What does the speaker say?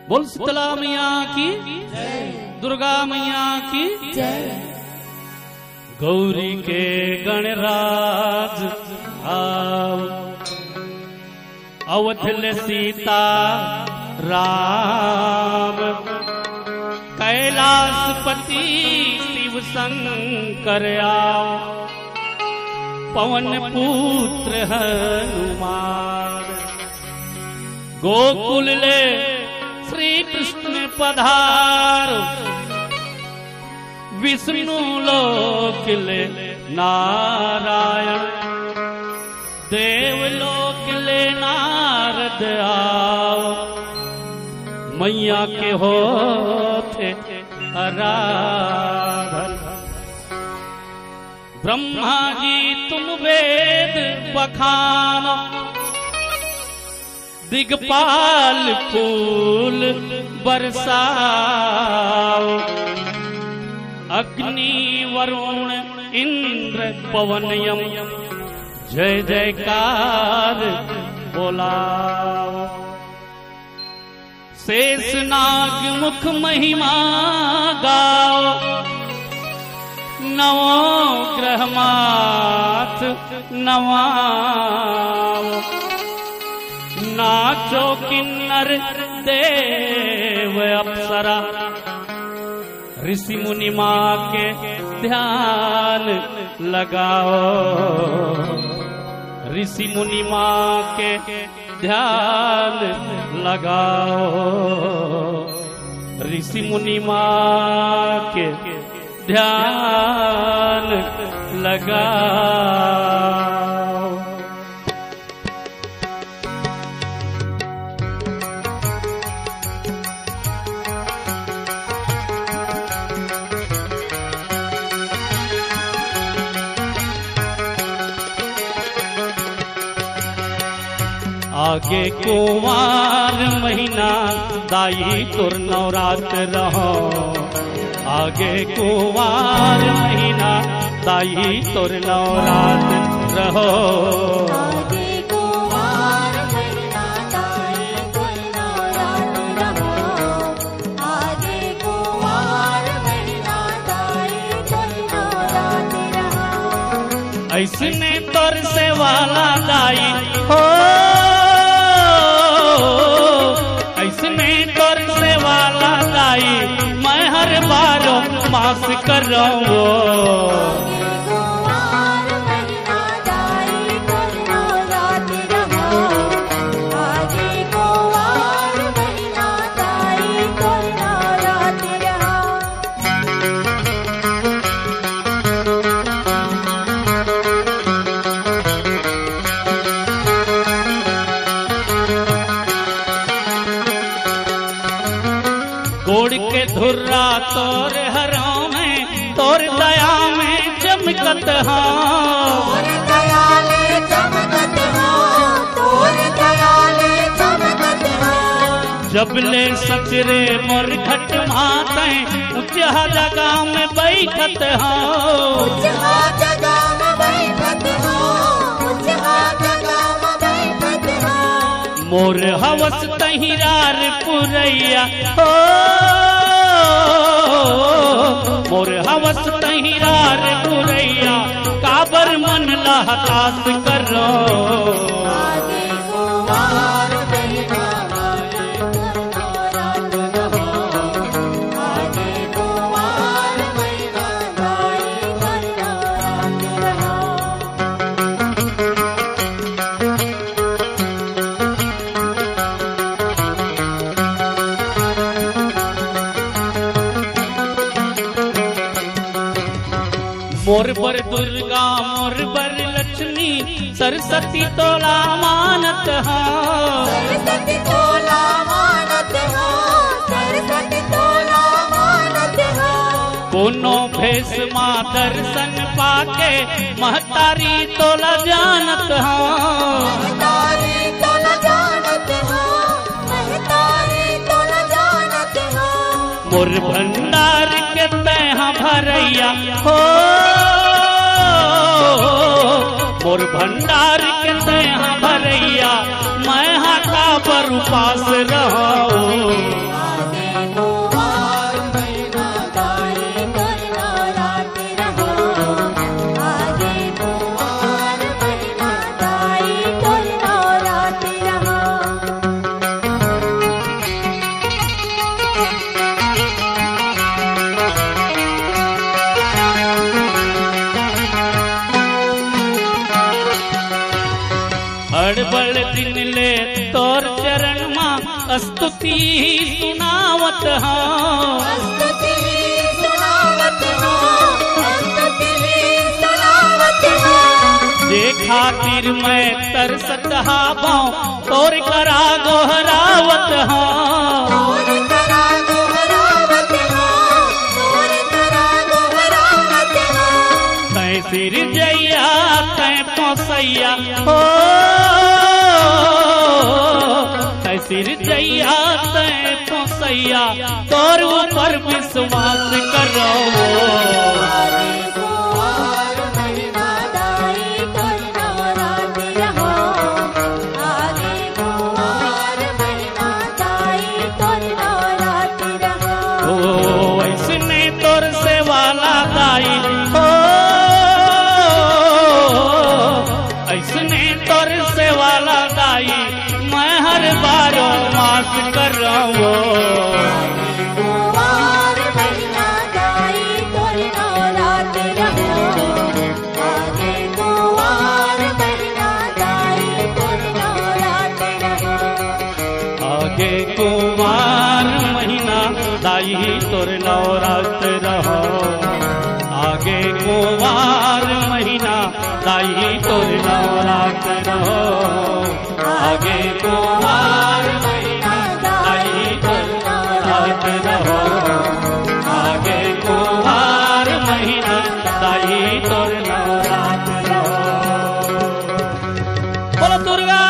बोल शीतला मैया की, दुर्गा मैया की। गौरी के गणराज आओ, अवधल सीता राम, कैलाशपति शिव शंकर आओ, पवन पुत्र हनुमान। गोकुल ले श्री कृष्ण पधारो, विष्णु लोक ले नारायण, देवलोक ले नारद आओ, मैया के होते आराधन। ब्रह्मा जी तुम वेद बखानो, दिगपाल फूल बरसाओ, अग्नि वरुण इंद्र पवन यम, जय जयकार बोलाओ। शेष नाग मुख महिमा गाओ, नवो ग्रह माथ नवाओ, नाचो किन्नर देव अप्सरा, ऋषि मुनि माँ के ध्यान लगाओ, ऋषि मुनि माँ के ध्यान लगाओ, ऋषि मुनि माँ के ध्यान लगाओ। आगे कुंवार महीना दाई तुर नवरात्र रहो, आगे कुंवार महीना दाई तुर नवरात्र रहो, आगे कुंवार महीना दाई तुर नवरात्र रहो, आगे कुंवार महीना दाई तुर नवरात्र रहो। ऐसने तोर से वाला दाई हो, ऐसने तोर से वाला दाई, मैं हर बारो मास कर रहा हूँ। कुंवार महीना दाई तुर नवरात्र रहो, आगे कुंवार महीना दाई तुर नवरात्र रहो। गोड़ के धुर्रा तोर हरों में, तोर दया में चमकत हाँ, तोर दयाले चमकत हो, तोर दयाले चमकत हो। जबले सचरे मोर घट माते, ऊंचा जगह में बैठत हाँ, ऊंचा जगह में बैठत हो, ऊंचा जगह में बैठत हो। मोर हवस तहिरार पुरैया हो, मोर हवस तहिरार पुरैया, काबर मन ला हताश करो। आगे कुंवार महीना दाई तुर नवरात्र रहो, आगे कुंवार महीना दाई तुर नवरात्र रहो। मोर बर दुर्गा मोर बर लक्ष्मी, सरस्वती तोला मानत हाँ, सरस्वती तोला मानत हो, सरस्वती तोला मानत हो। कोनो भेष माँ दर्शन पाके, महतारी तोला जानत हाँ, महतारी तोला जानत हो, महतारी तोला जानत हो। मोर भंडार के तैहा भरैया हो, मोर भंडार के तैहा भरैया, मैं हाथा पर उपास रहो। स्तुति सुनावत हाँ स्तुति सुनावत हो, स्तुति सुनावत हो। जे खातिर मैं तरसत हाबों तोर करा गोहरावत हाँ तोर करा गोहरावत हो, तोर करा गोहरावत हो। तै सिर जैया तै पोसैया हो तै सिर जैया तै पोसैया तोर ऊपर विश्वास करो आगे कुंवार महीना दाई तोर नवरात्र हो, आगे कुंवार महीना दाई तोर नवरात्र हो। ओ ऐसने तोर से वाला दाई हो ऐसने तोर से वाला दाई मैं हर बारो मास कर रहा हूँ कुंवार महीना दाई तोर नवरात्र हो, आगे कुंवार महीना दाई तोर नवरात्र हो। आगे कुमार महीना दाई तोर नवरात्र रहो आगे कुमार महीना दाई तोर नवरात्र रहो आगे कुमार महीना दाई तोर नवरात्र रहो आगे कुमार महीना दाई तोर नवरात्र रहो। बोलो दुर्गा